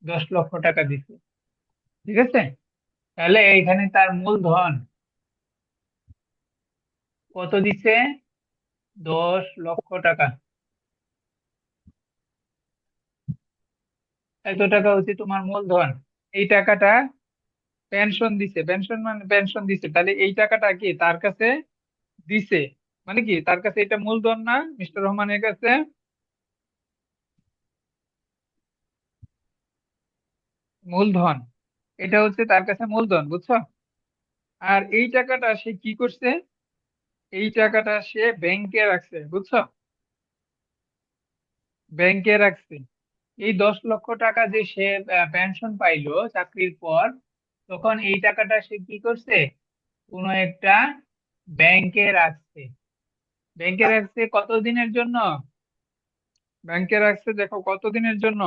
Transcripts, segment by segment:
10 লক্ষ টাকা দিছে। ঠিক আছে, তাহলে এখানে তার মূলধন কত দিছে? 10 লক্ষ টাকা। এত টাকা হচ্ছে তোমার মূলধন। এই টাকাটা পেনশন দিছে, পেনশন মানে পেনশন দিছে, তাহলে এই টাকাটা কি তার কাছে দিছে, মানে কি তার কাছে এটা মূলধন না মিস্টার রহমানের কাছে? মূলধন, এটা হচ্ছে তার কাছে মূলধন, বুঝছো? আর এই টাকাটা সে কি করছে? এই টাকাটা সে ব্যাংকে রাখছে, বুঝছো? ব্যাংকে রাখছে। এই 10 লক্ষ টাকা যে সে পেনশন পাইলো চাকরির পর, তখন এই টাকাটা সে কি করছে? কোনো একটা ব্যাংকে রাখছে। ব্যাংকে রাখছে কতদিনের জন্য? ব্যাংকে রাখছে দেখো কতদিনের জন্য,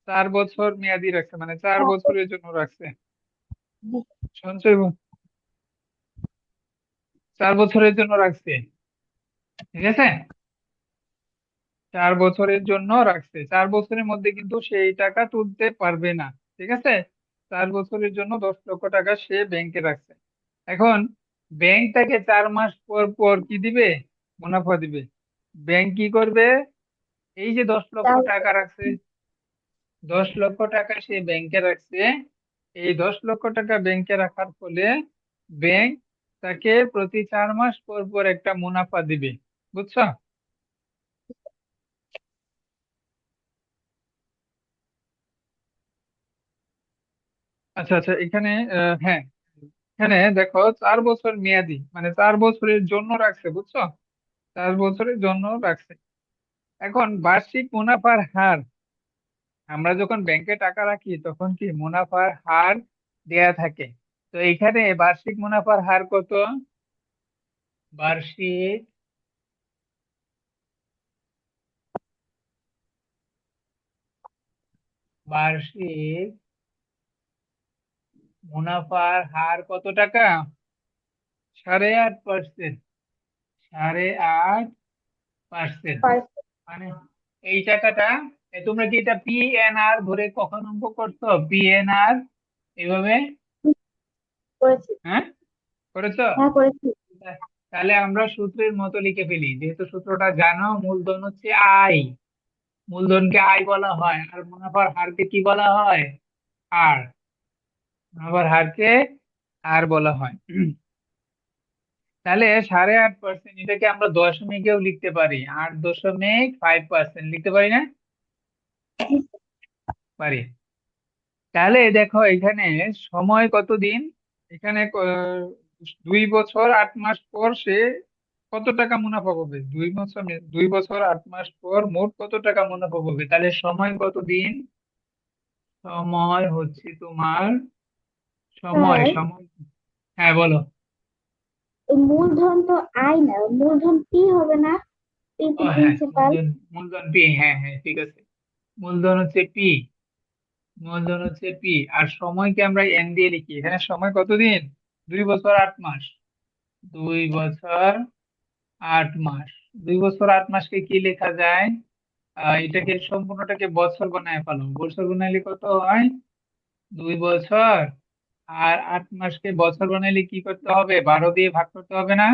4 বছর মেয়াদি রাখছে, মানে 4 বছরের জন্য রাখছে। সঞ্চয় 4 বছরের জন্য রাখছে। ঠিক আছে, 4 বছরের জন্য রাখছে, 4 বছরের মধ্যে কিন্তু সেই টাকা তুলতে পারবে না। ঠিক আছে, 4 বছরের জন্য 10 লক্ষ টাকা সে ব্যাংকে রাখছে। এখন ব্যাংক তাকে 4 মাস পর পর কি দিবে? মুনাফা দিবে। ব্যাংক কি করবে? এই যে 10 লক্ষ টাকা রাখছে, 10 লক্ষ টাকা সে ব্যাংকে রাখছে, এই 10 লক্ষ টাকা ব্যাংকে রাখার ফলে ব্যাংক তাকে প্রতি 4 মাস পর পর একটা মুনাফা দিবে, বুঝছো? আচ্ছা আচ্ছা, এখানে হ্যাঁ, এখানে দেখো 4 বছর মেয়াদি, মানে 4 বছরের জন্য রাখছে, বুঝছো? 4 বছরের জন্য রাখছে। এখন বার্ষিক মুনাফার হার, আমরা যখন ব্যাংকে টাকা রাখি তখন কি মুনাফার হার দেয়া থাকে। তো এখানে বার্ষিক মুনাফার হার কত? বার্ষিক বার্ষিক মুনাফার হার কত টাকা? 8.5%। 8.5%। মানে এই টাকাটা, তোমরা কি এটা পিএনআর ধরে কখন অঙ্ক করছো? পিএনআর এইভাবে? করেছি। হ্যাঁ, করেছো? হ্যাঁ, করেছি। তাহলে আমরা সূত্রের মতো লিখে ফেলি, যেহেতু সূত্রটা জানো, মূলধন হচ্ছে আই, মূলধনকে আই বলা হয়, আর মুনাফার হারকে কি বলা হয়? আর। মুনাফার হারকে আর বলা হয়। তাহলে 8.5%, এটাকে আমরা দশমিকেও লিখতে পারি, 8.5% লিখতে পারি না? পারি। তাহলে দেখো এখানে সময় কতদিন, এখানে 2 বছর 8 মাস পর সে কত টাকা মুনাফা পাবে? 2 বছর, 2 বছর 8 মাস পর মোট কত টাকা মুনাফা পাবে? তাহলে সময় কতদিন? সময় হচ্ছে তোমার, সময় স্যার, সময় হ্যাঁ বলো। এই মূলধন তো আই না, মূলধন পি হবে না? ও হ্যাঁ, প্রিন্সিপাল। মূলধন, মূলধন পি, হ্যাঁ হ্যাঁ ঠিক আছে। মূলধন হচ্ছে পি, মূলধন হচ্ছে পি। আর সময়কে আমরা এন দিয়ে লিখি। এখানে সময় কতদিন? 2 বছর 8 মাস। 2 বছর 8 মাস। 2 বছর 8 মাসকে কি লেখা যায়? এটাকে সম্পূর্ণটাকে বছর বানায় ফেলো, বছর বানাইলে কত হয়? 2 বছর আর 8 মাসকে বছর বানাইলে কি করতে হবে? 12 দিয়ে ভাগ করতে হবে না?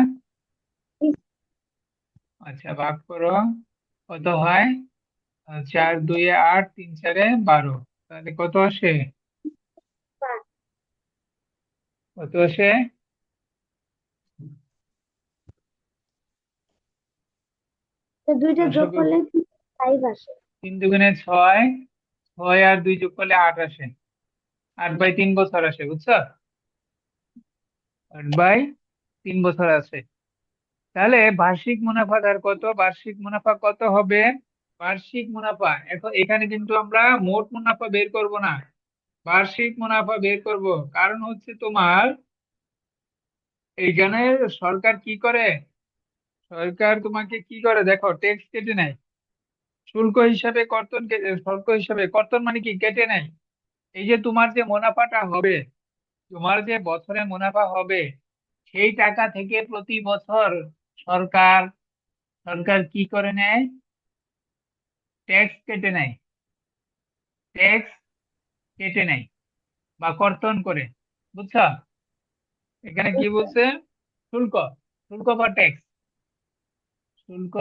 আচ্ছা, ভাগ করো। কত হয়? 4 2 8, 3 4 12। তাহলে কত আসে? কত আসে? তো দুইটা যোগ দশক, করলে 5 আসে। 3 2 6, 6 আর 2 যোগ করলে 8 আসে। 8/3 বছর আসে, বুঝছো? 8/3 বছর আসে। তাহলে বার্ষিক মুনাফার কত? বার্ষিক মুনাফা কত হবে? বার্ষিক মুনাফা, এখন এখানে কিন্তু আমরা মোট মুনাফা বের করব না, বার্ষিক মুনাফা বের করব। কারণ হচ্ছে তোমার এইখানে সরকার কি করে? সরকার তোমাকে কি করে দেখো, ট্যাক্স কেটে নেয়, শুল্ক হিসাবে কর্তন, শুল্ক হিসাবে কর্তন মানে কি কেটে নেয়। এই যে তোমার যে মুনাফাটা হবে, তোমার যে বছরে মুনাফা হবে, সেই টাকা থেকে প্রতি বছর সরকার সরকার কি করে নেয়? ট্যাক্স কেটে নেয়। ট্যাক্স কেটে নেয় বা কর্তন করে। বুঝছো? এখানে কি বলছে? শুল্ক, শুল্ক বা ট্যাক্স, শুল্ক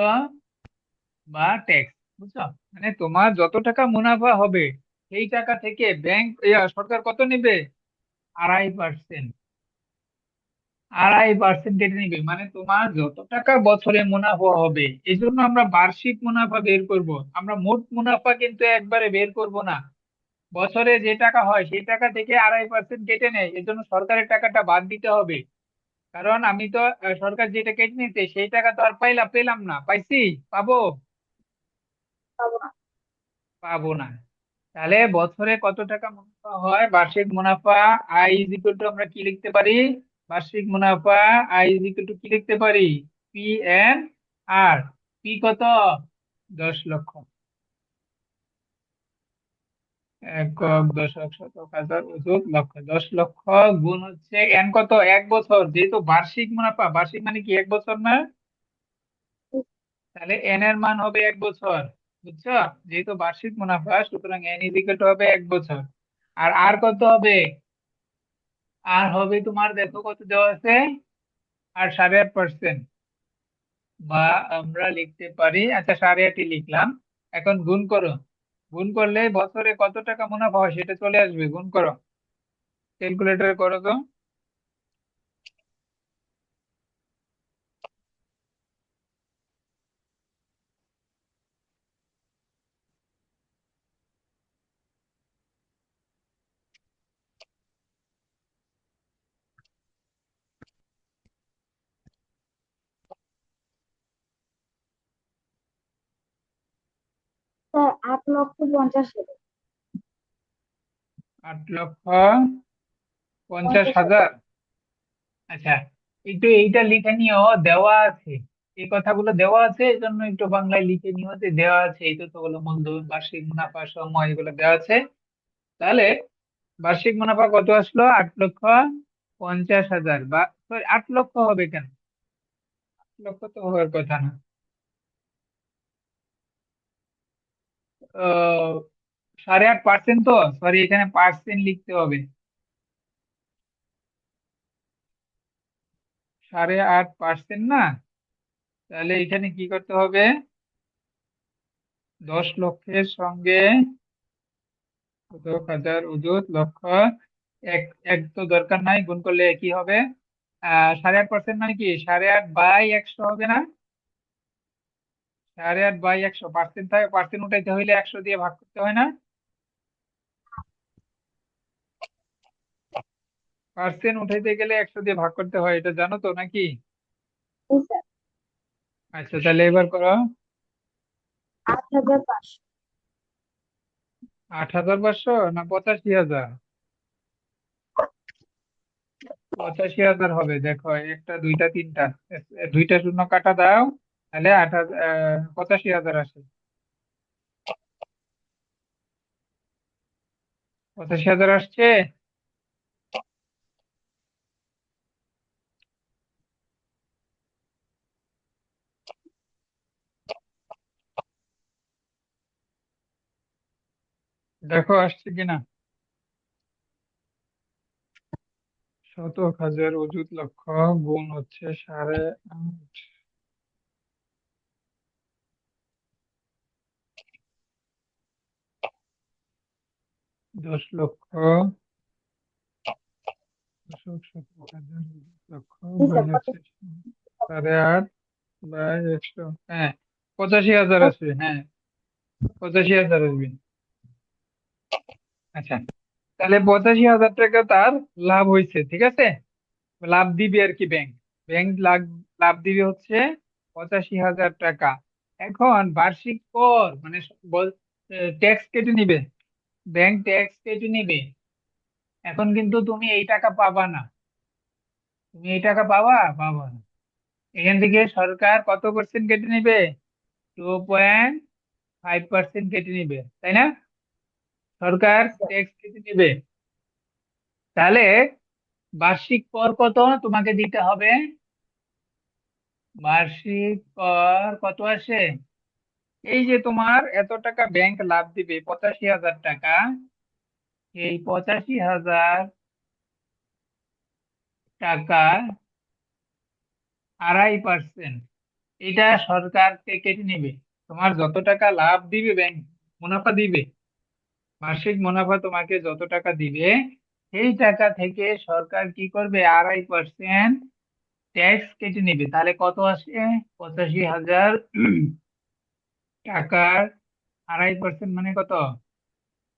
বা ট্যাক্স। বুঝছো? মানে তোমার যত টাকা মুনাফা হবে সেই টাকা থেকে ব্যাংক সরকার কত নেবে? 2.5%। 2.5% কেটে নিবে, মানে তোমার যত টাকা বছরে মুনাফা হবে। এই জন্য আমরা বার্ষিক মুনাফা বের করব, আমরা মোট মুনাফা কিন্তু একবারে বের করব না। বছরে যে টাকা হয় সেই টাকা থেকে 2.5% কেটে নেয়, এর জন্য সরকারের টাকাটা বাদ দিতে হবে। কারণ আমি তো সরকার যেটা কেটে নিতে সেই টাকা তো আর পেলাম না, পাইছি? পাবো? পাবো না। পাবো না। তাহলে বছরে কত টাকা মুনাফা হয়? বার্ষিক মুনাফা আই ইজ ইকুয়াল টু, আমরা কি লিখতে পারি? বার্ষিক মুনাফা আই ইজ ইকুয়াল টু কি লিখতে পারি? পি এন আর। পি কত? 10 লক্ষ। একক, দশক, শতক, হাজার, অযুত, লক্ষ। 10 লক্ষ গুণ হচ্ছে এন কত? 1 বছর। যেহেতু বার্ষিক মুনাফা, বার্ষিক মানে কি 1 বছর না? তাহলে এন এর মান হবে 1 বছর। বুঝছো? যেহেতু বার্ষিক মুনাফা, সুতরাং এন ইজ ইকুয়াল টু হবে 1 বছর। আর কত হবে? আর হবে তোমার, দেখো কত দেওয়া আছে, আর 8.5%। বা আমরা লিখতে পারি, আচ্ছা 8.5 লিখলাম। এখন গুণ করো, গুণ করলে বছরে কত টাকা মুনাফা হয় সেটা চলে আসবে। গুণ করো, ক্যালকুলেটরে করো তো। স্যার 8,50,000। 8,50,000। আচ্ছা, একটু এইটা লিখে নিও, দেওয়া আছে। এই কথাগুলো দেওয়া আছে, এই জন্য একটু বাংলায় লিখে নিও যে দেওয়া আছে এই তথ্যগুলো, মূলধন, বার্ষিক মুনাফা, সময়, এগুলো দেওয়া আছে। তাহলে বার্ষিক মুনাফা কত আসলো? 8,50,000। বা সরি, 8 লক্ষ হবে কেন? 8 লক্ষ তো হওয়ার কথা না। আহ 8.5% তো, সরি, এখানে পার্সেন্ট লিখতে হবে। 8.5% না? তাহলে এখানে কি করতে হবে? 10 লক্ষের সঙ্গে শতক, হাজার, অযুত, লক্ষ। এক এক তো দরকার নাই, গুণ করলে কি হবে? 8.5% মানে কি 8.5/100 হবে না? 8.5/100 পার্সেন্ট থাকে, পার্সেন্ট উঠাইতে হইলে 100 দিয়ে ভাগ করতে হয় না? পার্সেন্ট উঠাইতে গেলে 100 দিয়ে ভাগ করতে হয়, এটা জানো তো নাকি? জি স্যার। আচ্ছা, তাহলে এবার করো। 8,500। 8,500 না 85,000? 85,000 হবে। দেখো, একটা, দুইটা, তিনটা, দুইটা শূন্য কাটা দাও, তাহলে 85,000 আসে। 85,000 আসছে। দেখো আসছে কিনা। শতক, হাজার, অযুত, লক্ষ গুণ হচ্ছে 8.5। 10 লক্ষ, দশক, শতক, হাজার, অযুত, লক্ষ জি গুণ স্যার, কত? হচ্ছে 8.5/100। হ্যাঁ, 85,000 আসবে। হ্যাঁ, 85,000 আসবে। আচ্ছা, তাহলে 85,000 টাকা তার লাভ হয়েছে, ঠিক আছে? লাভ দিবে আর কি ব্যাংক। ব্যাংক লাভ, লাভ দিবে হচ্ছে 85,000 টাকা। এখন বার্ষিক কর মানে ট্যাক্স কেটে নিবে, ব্যাংক ট্যাক্স কেটে নিবে। এখন কিন্তু তুমি এই টাকা পাবা না। তুমি এই টাকা পাবা? পাবা না। এখান থেকে সরকার কত পার্সেন্ট কেটে নিবে? 2.5% কেটে নিবে, তাই না? সরকার ট্যাক্স কেটে নিবে। তাহলে বার্ষিক কর কত তোমাকে দিতে হবে? বার্ষিক কর কত আসে? এই যে তোমার এত টাকা ব্যাংক লাভ দিবে, 85,000 টাকা, এই 85,000 টাকা 2.5% এটা সরকার কেটে নিবে। তোমার যত টাকা লাভ দিবে ব্যাংক, মুনাফা দিবে, মাসিক মুনাফা তোমাকে যত টাকা দিবে, সেই টাকা থেকে সরকার কি করবে, 2.5% ট্যাক্স কেটে নিবে। তাহলে কত আসে? 85,000 টাকার 2.5% মানে কত?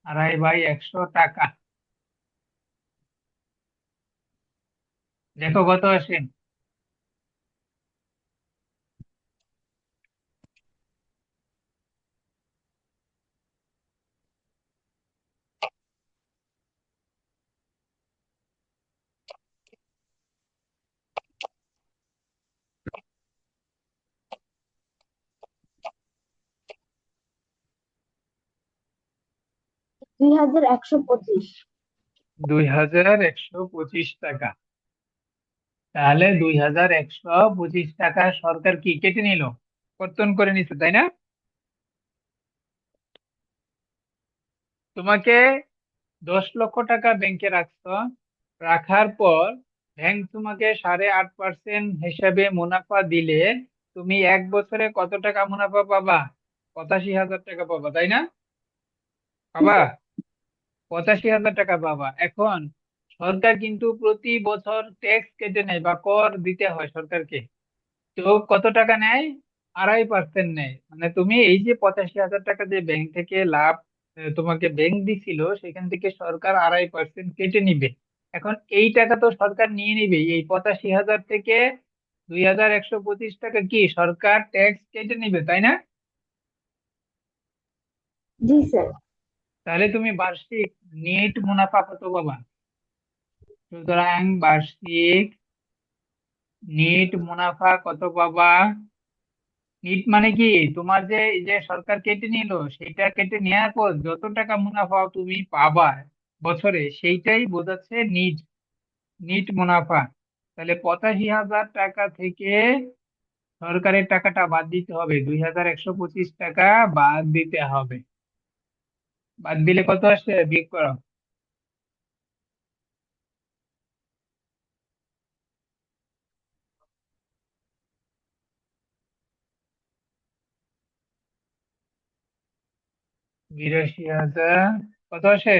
2.5/100 টাকা। দেখো কত আসে। 2125। 2,125 টাকা। তাহলে 2,125 টাকা সরকার কি কেটে নিল, কর্তন করে নিচ্ছে, তাই না? তোমাকে 10 লক্ষ টাকা ব্যাংকে রাখছো, রাখার পর ব্যাংক তোমাকে 8.5% হিসাবে মুনাফা দিলে তুমি 1 বছরে কত টাকা মুনাফা পাবা? 85,000 টাকা পাবা, তাই না? জি পাবা স্যার। 85,000 টাকা পাবা। এখন সরকার কিন্তু প্রতি বছর ট্যাক্স কেটে নেয় বা কর দিতে হয় সরকারকে। তো কত টাকা নেয়? 2.5% নেয়। মানে তুমি এই যে 85,000 টাকা যে ব্যাংক থেকে লাভ তোমাকে ব্যাংক দিছিল, সেখান থেকে সরকার 2.5% কেটে নিবে। এখন এই টাকা তো সরকার নিয়ে নিবে, এই 85,000 থেকে 2,125 টাকা কি সরকার ট্যাক্স কেটে নিবে, তাই না? জি স্যার। তাহলে তুমি বার্ষিক নেট মুনাফা কত পাবা? সুতরাং বার্ষিক নেট মুনাফা কত পাবা? নিট মানে কি, তোমার যে এই যে সরকার কেটে নিল, সেটা কেটে নেওয়ার পর যত টাকা মুনাফা তুমি পাবা বছরে, সেইটাই বোঝাচ্ছে নিট, নিট মুনাফা। তাহলে 85,000 টাকা থেকে সরকারের টাকাটা বাদ দিতে হবে, 2,125 টাকা বাদ দিতে হবে। বাদ দিলে কত আসে, বিয়োগ করো। বিরাশি হাজার কত আসে?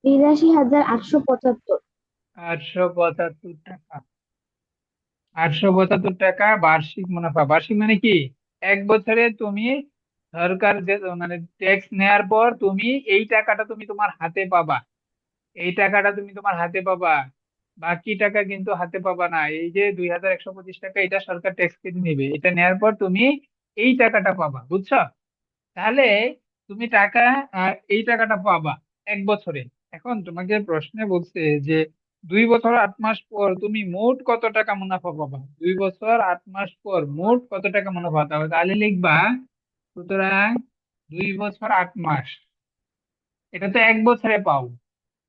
82,875। 875 টাকা। 875 টাকা বার্ষিক মুনাফা। বার্ষিক মানে কি, 1 বছরে তুমি সরকার যে মানে ট্যাক্স নেয়ার পর তুমি এই টাকাটা তুমি তোমার হাতে পাবা, এই টাকাটা তুমি তোমার হাতে পাবা। বাকি টাকা কিন্তু হাতে পাবা না। এই যে 2,125 টাকা, এটা সরকার ট্যাক্স কেটে নিবে, এটা নেয়ার পর তুমি এই টাকাটা পাবা, বুঝছো? তাহলে তুমি টাকা এই টাকাটা পাবা 1 বছরে। এখন তোমাকে প্রশ্নে বলছে যে 2 বছর 8 মাস পর তুমি মোট কত টাকা মুনাফা পাবা। 2 বছর 8 মাস পর মোট কত টাকা মুনাফা পাবে, তাহলে লিখবা, সুতরাং 2 বছর 8 মাস, এটা তো 1 বছরে পাও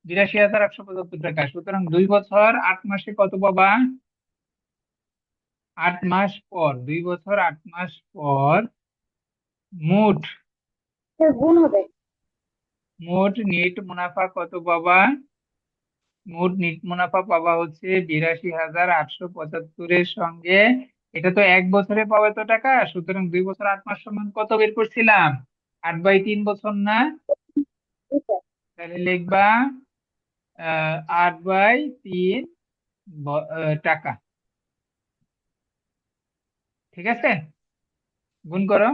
82,875 টাকা। সুতরাং 2 বছর 8 মাসে কত পাবা? 8 মাস পর, 2 বছর 8 মাস পর মোট, স্যার গুণ হবে। মোট নেট মুনাফা কত পাবা? মোট নেট মুনাফা পাবা হচ্ছে 82,875-এর সঙ্গে, এটা তো 1 বছরে পাবে তো টাকা, সুতরাং 2 বছর 8 মাস সমান কত বের করছিলাম? 8/3 বছর না? জি স্যার। তাহলে লিখবা 8/3 টাকা। ঠিক আছে, গুণ করো।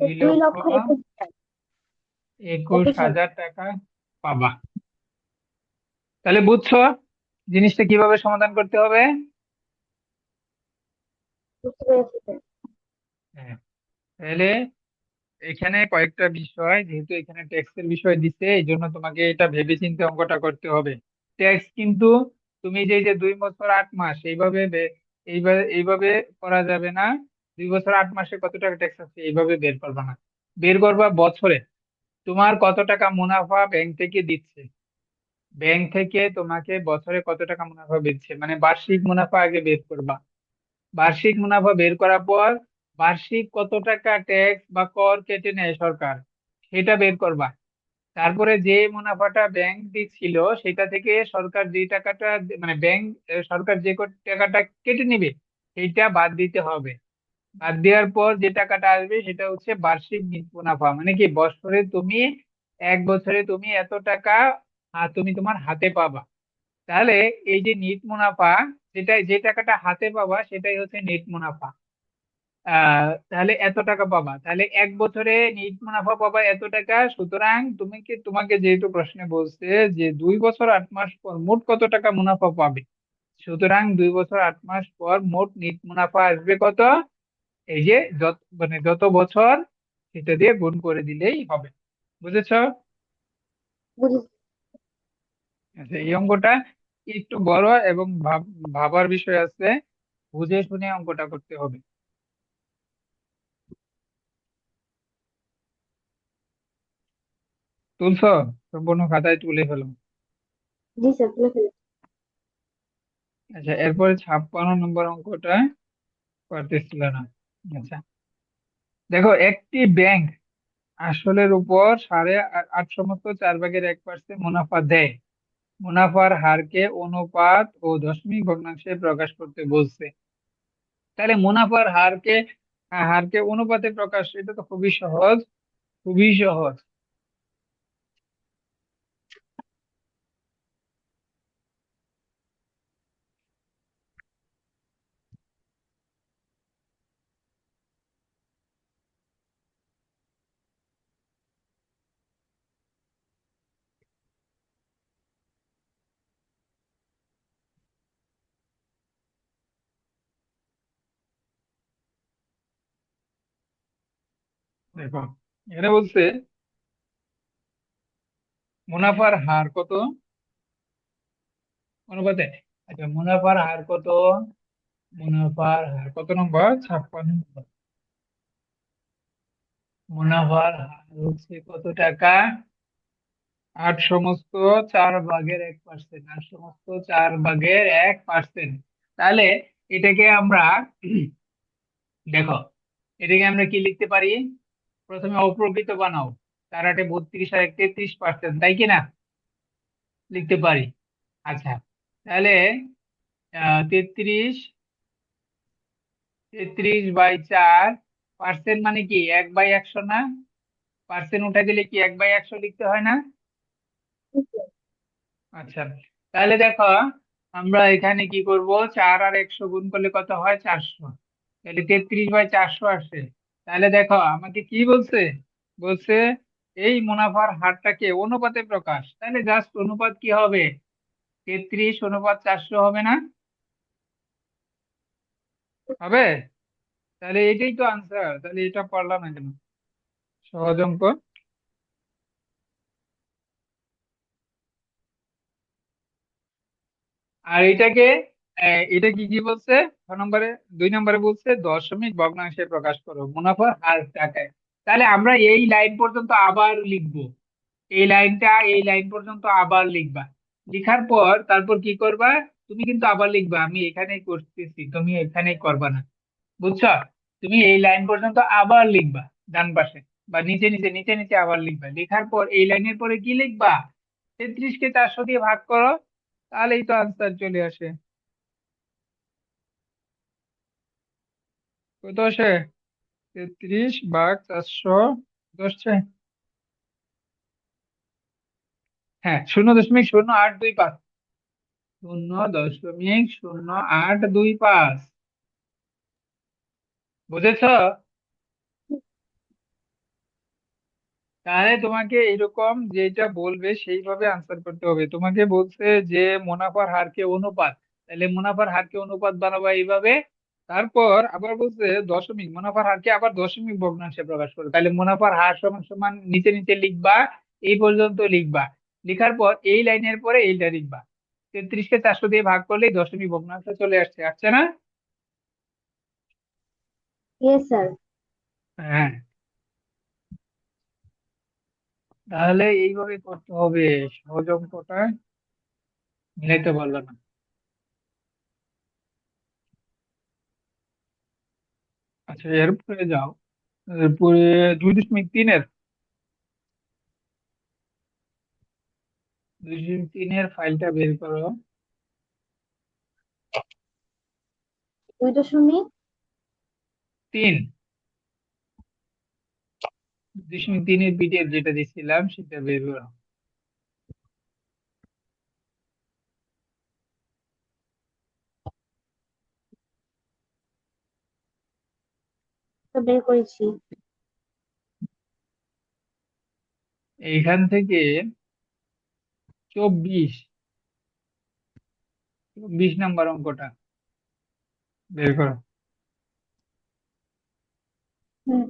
দুই দুই লক্ষ লক্ষ একুশ হাজার। একুশ 21,000। হাজার টাকা পাবা। তাহলে বুঝছো জিনিসটা কিভাবে সমাধান করতে হবে? বুঝতে পেরেছি স্যার। হ্যাঁ। তাহলে এখানে কয়েকটা বিষয়, যেহেতু এখানে ট্যাক্সের বিষয় দিচ্ছে, এই জন্য তোমাকে এটা ভেবেচিন্তে অঙ্কটা করতে হবে। ট্যাক্স কিন্তু তুমি যে 2 বছর 8 মাস এইভাবে এইভাবে এইভাবে করা যাবে না। 2 বছর 8 মাসে কত টাকা ট্যাক্স আছে এইভাবে বের করবা না, বের করবা বছরে। তোমার কত টাকা মুনাফা ব্যাংক থেকে দিচ্ছে, ব্যাংক থেকে তোমাকে বছরে কত টাকা মুনাফা দিচ্ছে, মানে বার্ষিক মুনাফা আগে বের করবা। বার্ষিক মুনাফা বের করার পর বার্ষিক কত টাকা ট্যাক্স বা কর কেটে নেয় সরকার, সেটা বের করবা। তারপরে যে মুনাফাটা ব্যাংক দিচ্ছিল সেটা থেকে সরকার যে টাকাটা মানে ব্যাংক সরকার যে টাকাটা কেটে নিবে সেইটা বাদ দিতে হবে। বাদ দেওয়ার পর যে টাকাটা আসবে সেটা হচ্ছে বার্ষিক নিট মুনাফা, মানে কি বছরে তুমি, এক বছরে তুমি এত টাকা তুমি তোমার হাতে পাবা। তাহলে এই যে নিট মুনাফা, যেটা যে টাকাটা হাতে পাবা সেটাই হচ্ছে নেট মুনাফা। তাহলে এত টাকা পাবা, তাহলে এক বছরে নিট মুনাফা পাবা এত টাকা। সুতরাং তোমাকে যেহেতু প্রশ্নে বলছে যে 2 বছর 8 মাস পর মোট কত টাকা মুনাফা পাবে, সুতরাং 2 বছর 8 মাস পর মোট নিট মুনাফা আসবে কত, এই যে যত মানে যত বছর সেটা দিয়ে গুণ করে দিলেই হবে। বুঝেছো? বুঝেছি। আচ্ছা, এই অঙ্কটা একটু বড় এবং ভাবার বিষয় আছে, বুঝে শুনে অঙ্কটা করতে হবে। তুলছো? সম্পূর্ণ খাতায় তুলে ফেলো। জি স্যার, তুলে ফেলেছি। আচ্ছা, এরপরে 56 নম্বর অঙ্কটা পারতেছিল না। আচ্ছা, দেখো একটি ব্যাংক আসলের উপর 8.8 4/1% মুনাফা দেয়। মুনাফার হারকে অনুপাত ও দশমিক ভগ্নাংশে প্রকাশ করতে বলছে। তাহলে মুনাফার হারকে অনুপাতে প্রকাশ, এটা তো খুবই সহজ, খুবই সহজ। দেখো, এখানে বলছে মুনাফার হার কত অনুপাতে। আচ্ছা, মুনাফার হার কত, মুনাফার হার কত নম্বর, 56 নম্বর। মুনাফার হার হচ্ছে কত টাকা, 8/4/1%, 8/4/1%। তাহলে এটাকে আমরা দেখো, এটাকে আমরা কি লিখতে পারি, প্রথমে অপ্রকৃত বানাও, 4 8 32 আর 33%, তাই কি না, লিখতে পারি। আচ্ছা, তাহলে 33, 33/4 মানে কি 1/100 না, পার্সেন্ট উঠে দিলে কি 1/100 লিখতে হয় না? আচ্ছা, তাহলে দেখো আমরা এখানে কি করব, 4 আর 100 গুণ করলে কত হয়, 400। তাহলে 33/400 আসে। তাহলে দেখো আমাকে কি বলছে, বলছে এই মুনাফার হারটাকে অনুপাতে প্রকাশ, তাহলে জাস্ট অনুপাত কি হবে, 33/400 হবে না, হবে? তাহলে এটাই তো আনসার, তাহলে এটা পারলাম না কেন, সহজ অঙ্ক। আর এটাকে এটা কি কি বলছে, 6 নম্বরে, 2 নম্বরে বলছে দশমিক ভগ্নাংশে প্রকাশ করো মুনাফার হার টাকায়। তাহলে আমরা এই লাইন পর্যন্ত আবার লিখবো, এই লাইন পর্যন্ত আবার লিখবা। লিখার পর তারপর কি করবা, তুমি কিন্তু আবার লিখবা, আমি এখানেই করতেছি, তুমি এখানেই করবা না, বুঝছো? তুমি এই লাইন পর্যন্ত আবার লিখবা, ডান পাশে বা নিচে নিচে নিচে নিচে আবার লিখবা। লেখার পর এই লাইনের পরে কি লিখবা, 33কে 400 দিয়ে ভাগ করো, তাহলেই তো আনসার চলে আসে। কত আসে, 33/400 আসছে। হ্যাঁ, 0.0825, 0.0825। বুঝেছো? তাহলে তোমাকে এরকম যেটা বলবে সেইভাবে আনসার করতে হবে। তোমাকে বলছে যে মুনাফার হারকে অনুপাত, তাহলে মুনাফার হারকে অনুপাত বানাবা এইভাবে। তারপর আবার বলছে দশমিক, মুনাফার হারকে আবার দশমিক ভগ্নাংশে প্রকাশ করো, তাহলে মুনাফার হার সমান সমান নিচে নিচে লিখবা, এই পর্যন্ত লিখবা। লিখার পর এই লাইনের পরে এইটা লিখবা, 33কে 400 দিয়ে ভাগ করলেই দশমিক ভগ্নাংশ চলে আসছে, আসছে না? Yes sir. হ্যাঁ। তাহলে এইভাবে করতে হবে। সহজ অঙ্কটা মিলাইতে পারলো না। আচ্ছা, এরপরে যাও। এরপরে 2.3-এর 2.3-এর ফাইলটা বের করো। 2.3। 2.3-এর পিডিএফ যেটা দিছিলাম সেটা বের করো। তো বের করেছি। এইখান থেকে 24, 24 নাম্বার অঙ্কটা বের করো। হুম।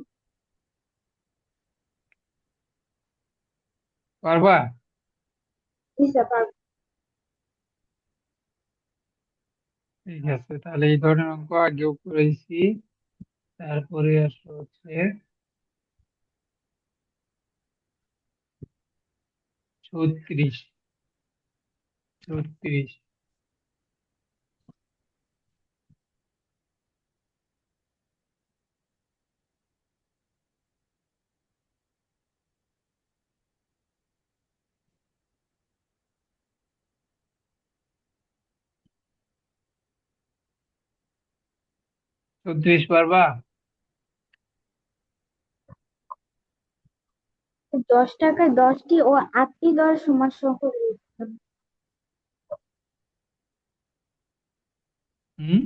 পারবা? বুঝতে পারবো। ঠিক আছে, তাহলে এই ধরনের অঙ্ক আগেও করেছি। তারপরে আসো হচ্ছে 36, 36। 36 পারবা? তো 10 টাকায় 10টি ও 8টি দরের সমান সংখ্যক লিখুন। হুম।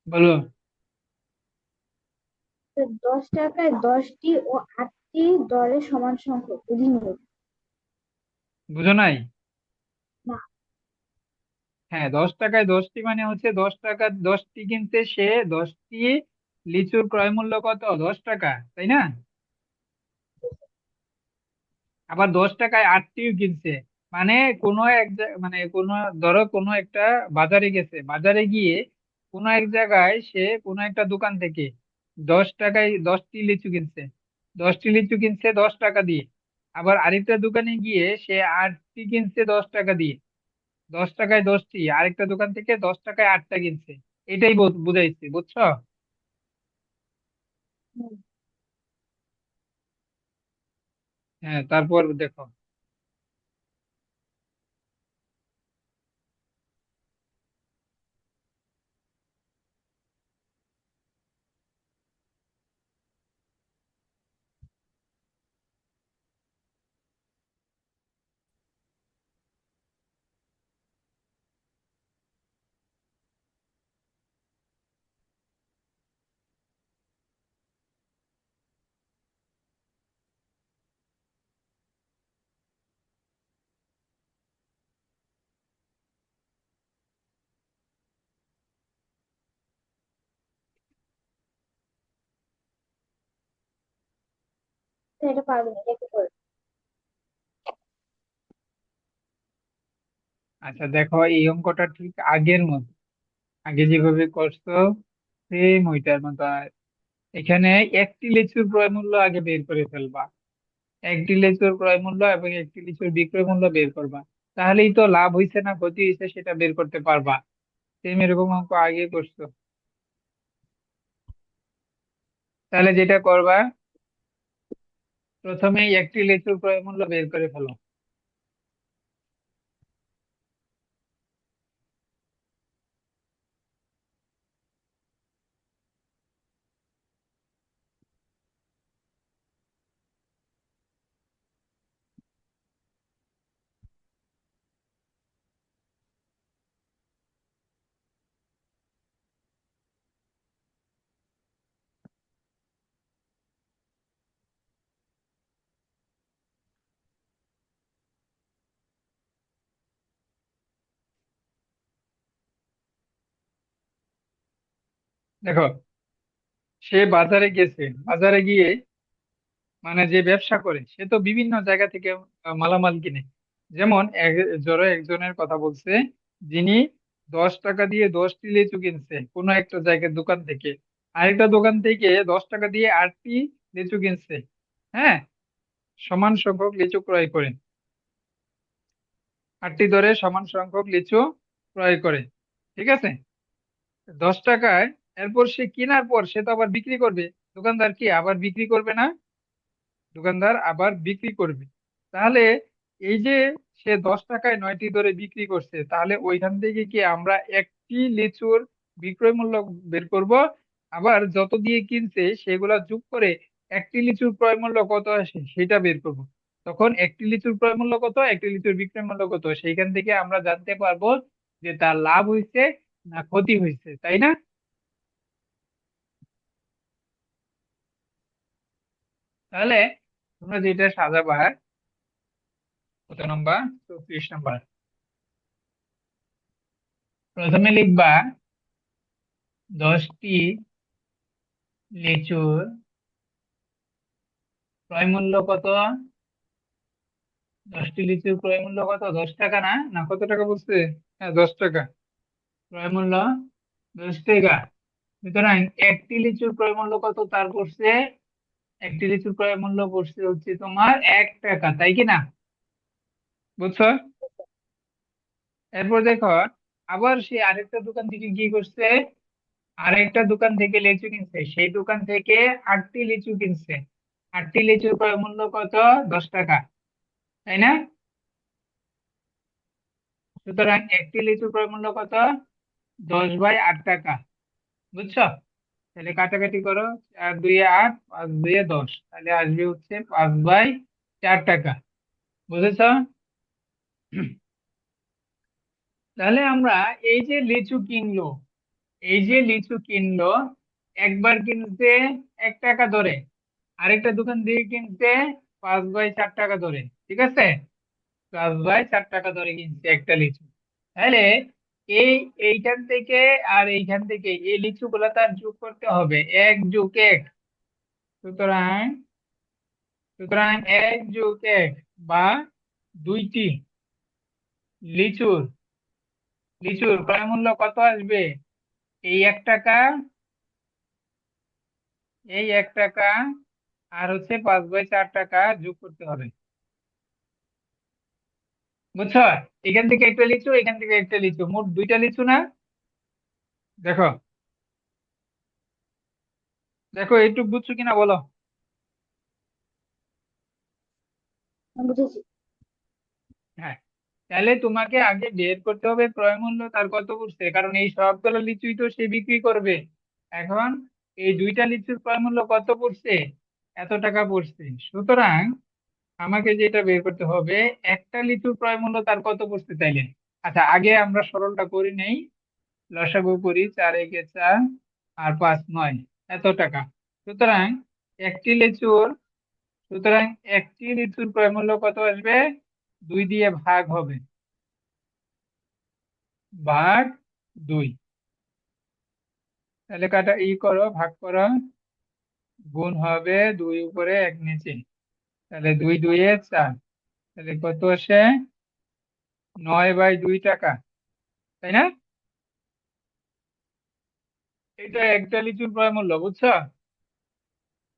বলো। তো 10 টাকায় 10টি ও 8টি দরের সমান সংখ্যক অধীন লিখুন। বুঝো নাই? না। হ্যাঁ, 10 টাকায় 10টি মানে হচ্ছে 10 টাকা 10টি কিনতে সে 10টি লিচুর ক্রয় মূল্য কত? 10 টাকা, তাই না? আবার 10 টাকায় 8টিও কিনছে, মানে কোনো এক মানে কোনো, ধরো কোনো একটা বাজারে গেছে, বাজারে গিয়ে কোনো এক জায়গায় সে কোনো একটা দোকান থেকে 10 টাকায় 10টি লিচু কিনছে। 10টি লিচু কিনছে 10 টাকা দিয়ে। আবার আরেকটা দোকানে গিয়ে সে 8টি কিনছে 10 টাকা দিয়ে। 10 টাকায় 10টি, আরেকটা দোকান থেকে 10 টাকায় 8টা কিনছে। এটাই বুঝাইছি, বুঝছো? হুম। হ্যাঁ, তারপর দেখো। তো এটা পারবো না, এটা কি করে? আচ্ছা দেখো, এই অঙ্কটা ঠিক আগের মতো, আগে যেভাবে করছো সেম ওইটার মতো। আর এখানে একটি লিচুর ক্রয় মূল্য আগে বের করে ফেলবা। একটি লিচুর ক্রয় মূল্য এবং একটি লিচুর বিক্রয় মূল্য বের করবা। তাহলেই তো লাভ হয়েছে না ক্ষতি হয়েছে সেটা বের করতে পারবা। সেম এরকম অঙ্ক আগে করছো। তাহলে যেটা করবা, প্রথমেই একটি লিচুর ক্রয় মূল্য বের করে ফেলো। দেখো, সে বাজারে গেছে, বাজারে গিয়ে মানে যে ব্যবসা করে সে তো বিভিন্ন জায়গা থেকে মালামাল কিনে। যেমন ধরো একজনের কথা বলছে, যিনি 10 টাকা দিয়ে 10টি লিচু কিনছে কোনো একটা জায়গার দোকান থেকে, আরেকটা দোকান থেকে 10 টাকা দিয়ে 8টি লিচু কিনছে। হ্যাঁ, সমান সংখ্যক লিচু ক্রয় করে, 8টি ধরে সমান সংখ্যক লিচু ক্রয় করে। ঠিক আছে, 10 টাকায়। এরপর সে কেনার পর সে তো আবার বিক্রি করবে, দোকানদার কি আবার বিক্রি করবে না? দোকানদার আবার বিক্রি করবে। তাহলে এই যে সে 10 টাকায় 9টি ধরে বিক্রি করছে, তাহলে ওইখান থেকে কি আমরা একটি লিচুর বিক্রয় মূল্য বের করব, আবার যত দিয়ে কিনছে সেগুলা যোগ করে একটি লিচুর ক্রয় মূল্য কত আসে সেটা বের করব। তখন একটি লিচুর ক্রয় মূল্য কত, একটি লিচুর বিক্রয় মূল্য কত, সেইখান থেকে আমরা জানতে পারবো যে তার লাভ হয়েছে না ক্ষতি হয়েছে, তাই না? তাহলে তোমরা যেটা সাজাবা, কত নম্বর, 34 নম্বর, প্রথমে লিখবা 10টি লিচুর ক্রয় মূল্য কত। 10টি লিচুর ক্রয় মূল্য কত, 10 টাকা না, না কত টাকা বলছে? হ্যাঁ, 10 টাকা। ক্রয় মূল্য 10 টাকা। সুতরাং একটি লিচুর ক্রয় মূল্য কত তার পড়ছে, একটি লিচুর ক্রয় মূল্য পড়ছে হচ্ছে তোমার 1 টাকা, তাই কি না? বুঝছো? এরপর দেখো, আবার সে আরেকটা দোকান থেকে কি করছে, আরেকটা দোকান থেকে লিচু কিনছে, সেই দোকান থেকে 8টি লিচু কিনছে। 8টি লিচুর ক্রয় মূল্য কত, 10 টাকা, তাই না? সুতরাং একটি লিচুর ক্রয় মূল্য কত, 10/8 টাকা। বুঝছো? তাহলে কাটাকাটি করো, 4 2 8, 5 2 10, তাহলে আসবে হচ্ছে 5/4 টাকা। বুঝেছো? তাহলে আমরা এই যে লিচু কিনলো, এই যে লিচু কিনলো, একবার কিনতে 1 টাকা ধরে, আরেকটা দোকান দিয়ে কিনতে 5/4 টাকা ধরে। ঠিক আছে, 5/4 টাকা ধরে কিনছে একটা লিচু। তাহলে এই এইখান থেকে আর এইখান থেকে এই লিচু গুলা তার যোগ করতে হবে, 1+1। সুতরাং সুতরাং 1+1 বা দুইটি লিচুর লিচুর ক্রয় মূল্য কত আসবে, এই 1 টাকা, এই 1 টাকা, আর হচ্ছে 5/4 টাকা যোগ করতে হবে। বুঝছো? এখান থেকে একটা লিচু, এখান থেকে একটা লিচু, মোট দুইটা লিচু না? দেখো, দেখো একটু বুঝছো কিনা বলো। বুঝেছি। হ্যাঁ, তাহলে তোমাকে আগে বের করতে হবে ক্রয় মূল্য তার কত পড়ছে, কারণ এই সবগুলো লিচুই তো সে বিক্রি করবে। এখন এই দুইটা লিচুর ক্রয় মূল্য কত পড়ছে, এত টাকা পড়ছে। সুতরাং আমাকে যেটা বের করতে হবে, একটা লিচুর ক্রয় মূল্য তার কত পড়ছে তাইলে। আচ্ছা, আগে আমরা সরলটা করি নেই, লসাগু করি, 4 একে 4 আর 5 9, এত টাকা। সুতরাং একটি লিচুর সুতরাং একটি লিচুর ক্রয় মূল্য কত আসবে, 2 দিয়ে ভাগ হবে, ভাগ 2। তাহলে কাটা করো, ভাগ করো, গুণ হবে 2 উপরে 1 নিচে, তাহলে 2 2 এ 4, তাহলে কত আসে, 9/2 টাকা, তাই না? এটা একটা লিচুর ক্রয় মূল্য, বুঝছো?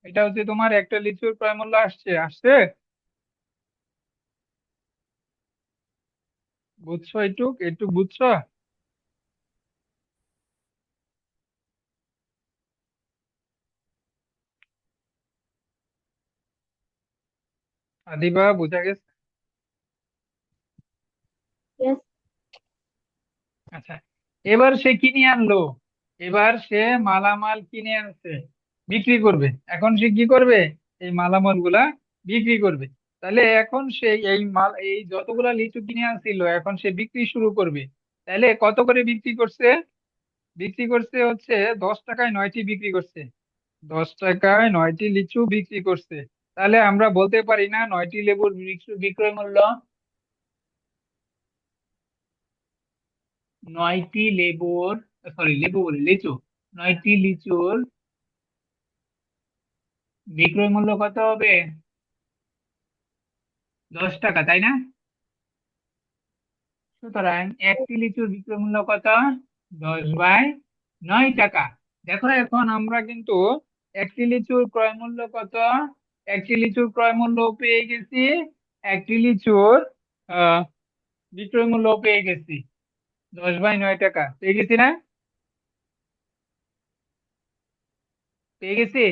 এটা হচ্ছে তোমার একটা লিচুর ক্রয় মূল্য, আসছে আসছে। বুঝছো? একটু একটু বুঝছো? আদিবা, বুঝা গেছে? Yes. আচ্ছা, এবার সে কিনে আনলো, এবার সে মালামাল কিনে আনছে, বিক্রি করবে। এখন সে কি করবে, এই মালামাল গুলা বিক্রি করবে। তাহলে এখন সে এই যতগুলা লিচু কিনে আনছিল এখন সে বিক্রি শুরু করবে। তাহলে কত করে বিক্রি করছে, বিক্রি করছে হচ্ছে 10 টাকায় 9টি বিক্রি করছে, 10 টাকায় 9টি লিচু বিক্রি করছে। তাহলে আমরা বলতে পারি না 9টি লেবুর বিক্রয় মূল্য, 9টি লেবুর, সরি লেবু বলি লিচু, 9টি লিচুর বিক্রয় মূল্য কত হবে? 10 টাকা, তাই না? সুতরাং একটি লিচুর বিক্রয় মূল্য কত? 10/9 টাকা। দেখো এখন আমরা কিন্তু একটি লিচুর ক্রয় মূল্য কত, একটি লিচুর ক্রয় মূল্য পেয়ে গেছি, একটি লিচুর আহ বিক্রয় মূল্য পেয়ে গেছি। 10/9 টাকা পেয়ে গেছি না? পেয়ে গেছি।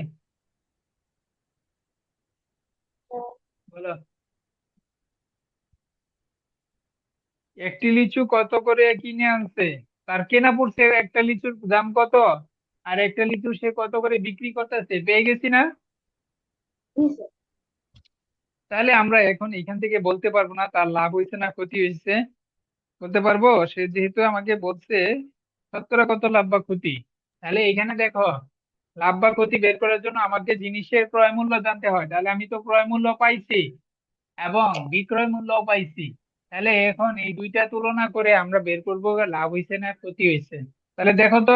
বলো, একটি লিচু কত করে কিনে আনছে, তার কেনা পড়ছে একটা লিচুর দাম কত, আর একটা লিচু সে কত করে বিক্রি করতেছে, পেয়ে গেছি না? জি স্যার। তাহলে আমরা এখন এখান থেকে বলতে পারবো না তার লাভ হয়েছে না ক্ষতি হয়েছে? বলতে পারবো, সে যেহেতু আমাকে বলছে শতকরা কত লাভ বা ক্ষতি। তাহলে এখানে দেখো, লাভ বা ক্ষতি বের করার জন্য আমাকে জিনিসের ক্রয় মূল্য জানতে হয়, তাহলে আমি তো ক্রয় মূল্য পাইছি এবং বিক্রয় মূল্যও পাইছি। তাহলে এখন এই দুইটা তুলনা করে আমরা বের করবো লাভ হয়েছে না ক্ষতি হয়েছে। তাহলে দেখো তো,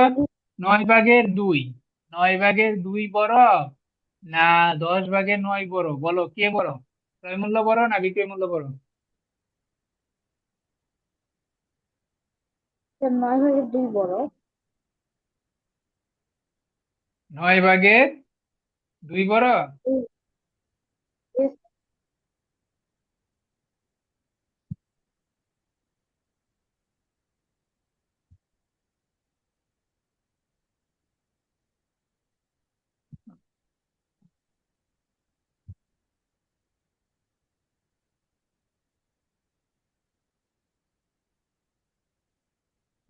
9/2, 9/2 বড় না 10/9 বড়, বলো কে বড়? ক্রয় মূল্য বড় না বিক্রয় মূল্য বড়? স্যার 9/2 বড়। 9/2 বড়। জি, জি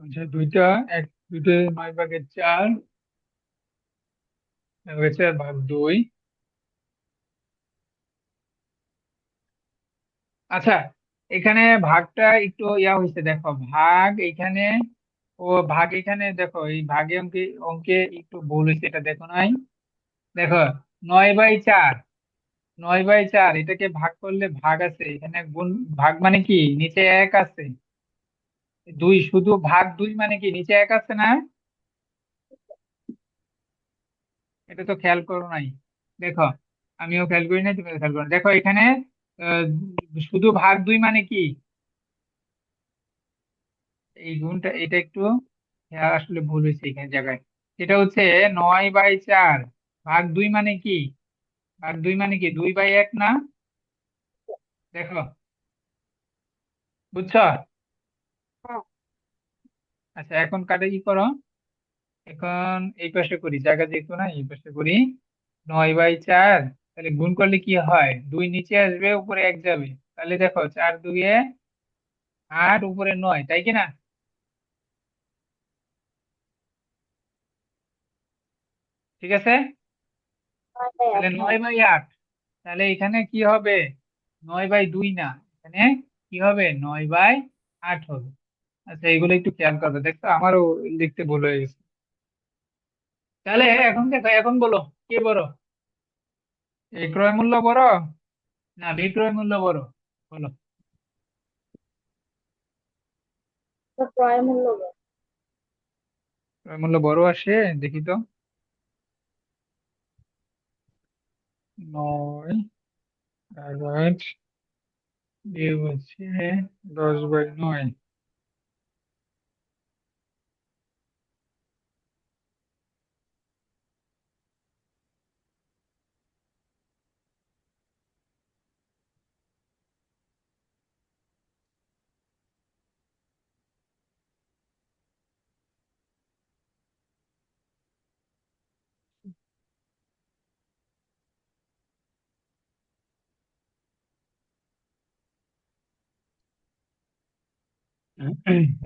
আচ্ছা, দুইটা, দুইটা 9/4, 9/4 ভাগ 2। আচ্ছা, এখানে ভাগটা একটু ইয়া হয়েছে, দেখো ভাগ এখানে, ও ভাগ এখানে দেখো, এই ভাগে অঙ্কে অঙ্কে একটু ভুল হয়েছে, এটা দেখো নাই? দেখো, 9/4, 9/4 এটাকে ভাগ করলে ভাগ আছে এখানে, গুণ ভাগ মানে কি নিচে এক আছে, 2 শুধু ভাগ 2 মানে কি নিচে এক আছে না? এটা তো খেয়াল করো নাই। দেখো, আমিও খেয়াল করি নাই, তুমিও খেয়াল করো নাই। দেখো এখানে আহ, শুধু ভাগ 2 মানে কি, এই গুণটা এটা একটু আসলে ভুল হয়েছে এখানে জায়গায়। এটা হচ্ছে 9/4 ভাগ 2 মানে কি, ভাগ 2 মানে কি 2/1 না? দেখো, বুঝছো? হ্যাঁ। আচ্ছা, এখন কাটে কি করো, এখন এই পাশে করি, জায়গা যেহেতু না এই পাশে করি। 9/4, তাহলে গুণ করলে কি হয়, 2 নিচে আসবে উপরে 1 যাবে, তাহলে দেখো 4 2 8, উপরে 9, তাই কি না? ঠিক আছে। তাহলে 9/8, হ্যাঁ। 9/8, তাহলে এখানে কি হবে, 9/2 না, এখানে কি হবে, 9/8 হবে। আচ্ছা, এগুলো একটু খেয়াল করবে, দেখছো আমারও লিখতে ভুল হয়ে গেছে। তাহলে এখন দেখো, এখন বলো কে বড়, এই ক্রয় মূল্য বড় না বিক্রয় মূল্য বড়? বলো। স্যার ক্রয় মূল্য বড়। ক্রয় মূল্য বড় আসে, দেখি তো। 9/8 বিয়োগ হচ্ছে 10/9।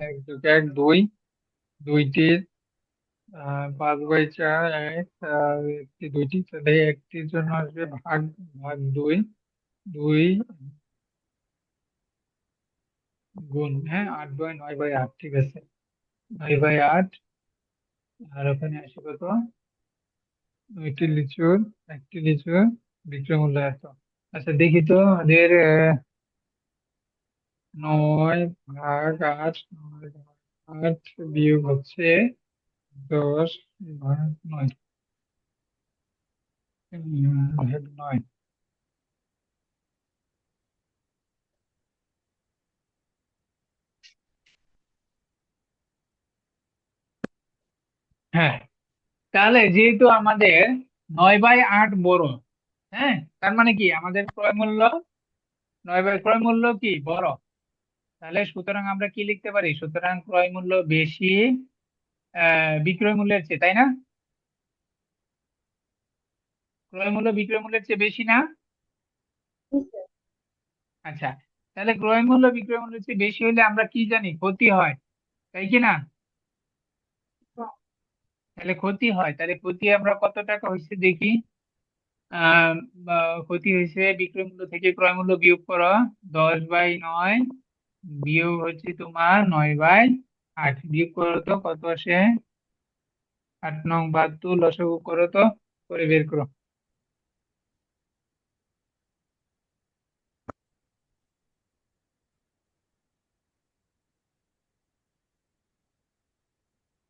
এক যোগ এক দুই, দুইটির 5/4 এক, আর একটি দুইটি, তাহলে একটির জন্য আসবে ভাগ 2, 2 গুণ, হ্যাঁ 8/9/8, ঠিক আছে, 9/8। আর ওখানে আসে কত, দুইটি লিচুর, একটি লিচুর বিক্রয় মূল্য এত। আচ্ছা দেখি তো আমাদের 9/8, 9/8 বিয়োগ হচ্ছে 10 নয়, নয়। হ্যাঁ, তাহলে যেহেতু আমাদের 9/8 বড়, হ্যাঁ, তার মানে কি আমাদের ক্রয় মূল্য 9/ক্রয় মূল্য কি বড়, তাহলে সুতরাং আমরা কি লিখতে পারি, সুতরাং ক্রয় মূল্য বেশি বিক্রয় মূল্যের চেয়ে, তাই না? ক্রয় মূল্য বিক্রয় মূল্যের চেয়ে বেশি না? জি স্যার। আচ্ছা, তাহলে ক্রয় মূল্য বিক্রয় মূল্যের চেয়ে বেশি হলে আমরা কি জানি, ক্ষতি হয়, তাই কি না? হ্যাঁ, তাহলে ক্ষতি হয়, তাহলে ক্ষতি আমরা কত টাকা হয়েছে দেখি। আহ ক্ষতি হয়েছে বিক্রয় মূল্য থেকে ক্রয় মূল্য বিয়োগ করো, 10/9 বিয়োগ হচ্ছে তোমার 9/8, বিয়োগ করো তো কত আসে, 8×9 = 72, লসাগু করো তো, করে বের করো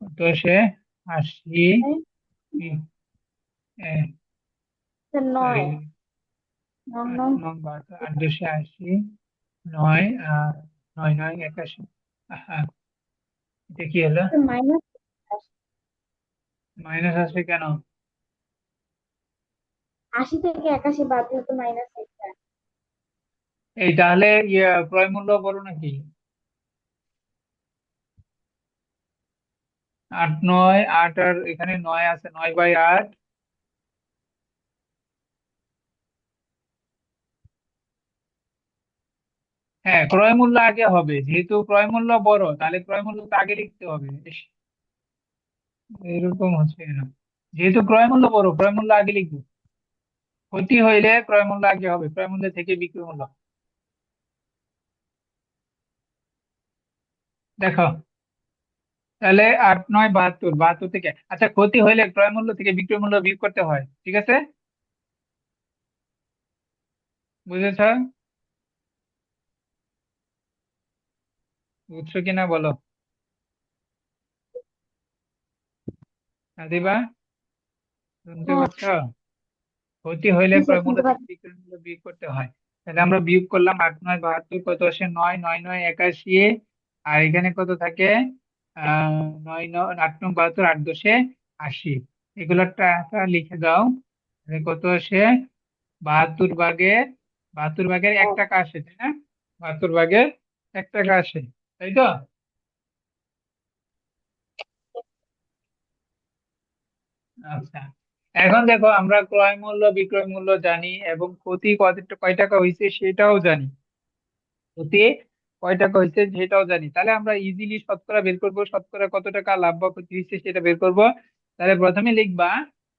কত আসে, 80। স্যার সরি, 9, 9, আট 9 নং 72, 8×280, 9 আর 9×9 = 81। হ্যাঁ, এটা কি হলো, মাইনাস। মাইনাস আসে কেন? 80 থেকে 81 বাদ দিলে তো মাইনাস একটা। এই তাহলে ক্রয় মূল্য বড় নাকি? 8×9 = 8, আর এখানে 9 আছে, 9/8। হ্যাঁ, ক্রয় মূল্য আগে হবে, যেহেতু ক্রয় মূল্য বড় তাহলে ক্রয় মূল্য তো আগে লিখতে হবে। ইস, এরকম হচ্ছে না, যেহেতু ক্রয় মূল্য বড় ক্রয় মূল্য আগে লিখবো, ক্ষতি হইলে ক্রয় মূল্য আগে হবে, ক্রয় মূল্য থেকে বিক্রয় মূল্য। দেখো, তাহলে 8×9 = 72, 72 থেকে, আচ্ছা, ক্ষতি হইলে ক্রয় মূল্য থেকে বিক্রয় মূল্য বিয়োগ করতে হয়, ঠিক আছে? বুঝেছ? বুঝছো কিনা বলো, দিবা, শুনতে হ্যাঁ। পাচ্ছ? ক্ষতি হইলে জি স্যার, ক্রয় মূল্য শুনতে থেকে পাচ্ছি। বিক্রয় মূল্য বিয়োগ করতে হয়। তাহলে আমরা বিয়োগ করলাম, 8×9 = 72, কত আসে, 9, 9, 9 = 81, আর এখানে কত থাকে, 9, 9, 8×9 = 72, 8×10 = 80। এগুলোর টাকা লিখে দাও, তাহলে কত আসে, 72 ভাগের 72 ভাগের 1 টাকা আসে, তাই না? 72 ভাগের 1 টাকা আসে, তাই তো? আচ্ছা, এখন দেখো, আমরা ক্রয় মূল্য বিক্রয় মূল্য জানি এবং ক্ষতি কত, কয় টাকা হয়েছে সেটাও জানি, ক্ষতি কয় টাকা হয়েছে সেটাও জানি, তাহলে আমরা ইজিলি শতকরা বের করব, শতকরা কত টাকা লাভ বা ক্ষতি হয়েছে সেটা বের করব। তাহলে প্রথমে লিখবা,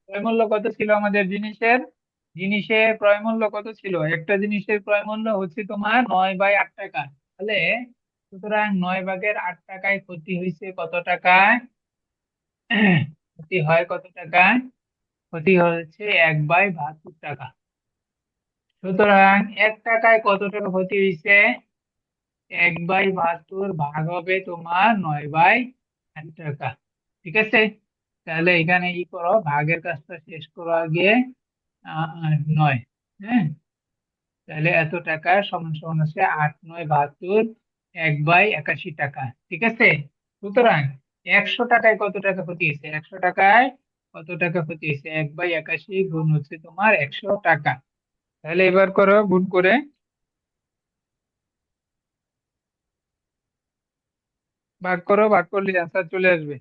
ক্রয় মূল্য কত ছিল আমাদের জিনিসের, জিনিসের ক্রয় মূল্য কত ছিল, একটা জিনিসের ক্রয় মূল্য হচ্ছে তোমার 9/8 টাকা, তাহলে সুতরাং 9/8 টাকায় ক্ষতি হয়েছে কত টাকায়, ক্ষতি হয় কত টাকায়, ক্ষতি হচ্ছে 1/72 টাকা। সুতরাং 1 টাকায় কত টাকা ক্ষতি হয়েছে, 1/72 ভাগ হবে তোমার 9/8 টাকা, ঠিক আছে? তাহলে এখানে ই করো, ভাগের কাজটা শেষ করো আগে, 9, হ্যাঁ, তাহলে এত টাকা সমান সমান আছে 8×9 = 72, 1/81 টাকা, ঠিক আছে? সুতরাং 100 টাকায় কত টাকা ক্ষতি হয়েছে, 100 টাকায় কত টাকা ক্ষতি হয়েছে, 1/81 গুণ হচ্ছে তোমার 100 টাকা। তাহলে এবার করো গুণ করে, ভাগ করো, ভাগ করলে অ্যান্সার চলে আসবে।